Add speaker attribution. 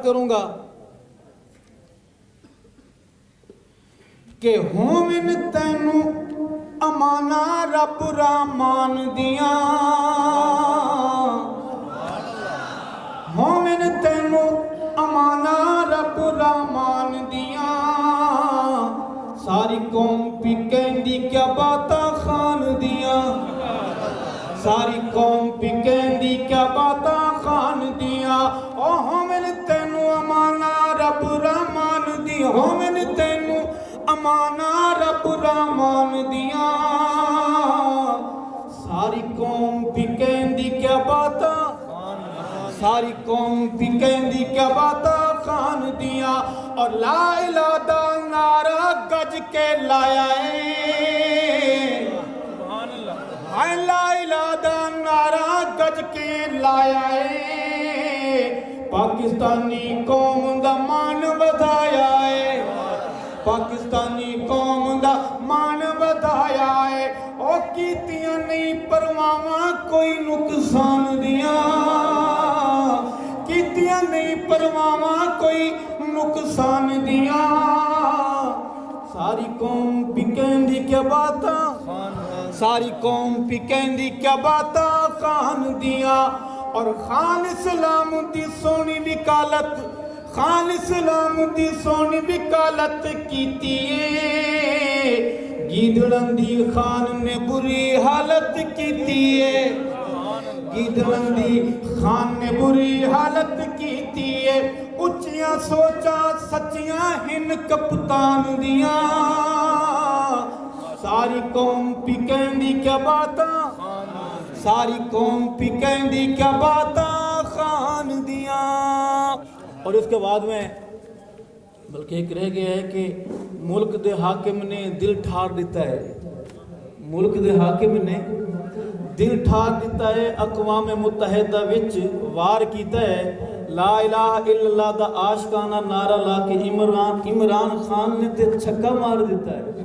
Speaker 1: کروں گا کہ ہومن تینو امانہ رب رحمان دیاں ہومن تینو امانہ رب رحمان دیاں ساری قوم پی کہندی کیا باتاں خان دیاں ساری قوم پی کہندی کیا باتاں خان دیاں او ہومن تینو امانہ رب رحمان دیاں ہومن تینو امانہ رب رحمان دیاں ساری قوم پی کہندی کیا باتاں ساری قوم پی کہندی کیا باتاں خان دیاں اور لا الہ دا نعرہ گج کے لایا ہے لا الہ دا نعرہ گج کے لایا ہے پاکستانی قوم دا مان بدھایا ہے پاکستانی قوم دا مان بدھایا ہے او کیتیاں نہیں پرواواں کوئی نقصان دیاں کیتیاں نہیں پرواواں کوئی نقصان دیاں ساری قوم پی کہندی کیا باتاں ساری قوم پی کہندی کیا باتاں خان دیاں اور خان اسلام دی سونی وکالت خان اسلام دی سونی وکالت کیتی ہے گیدڑن دی خان نے بری حالت کیتی ہے گیدڑن دی خان نے بری حالت کیتی ہے اچیاں سوچا سچیاں ہن کپتان دیاں ساری قوم پی کہندی کیا باتاں ساری قوم پی کہندی کیا باتاں خان دیاں اور اس کے بعد میں بلکہ ایک رہ گیا ہے کہ ملک دے حاکم نے دل ٹھار دیتا ہے ملک دے حاکم نے دل ٹھار دیتا ہے اقوام متحدہ وچ وار کیتا ہے لا الہ الا اللہ دا عاشقانہ نعرہ لا کے عمران خان نے تے چھکا مار دیتا ہے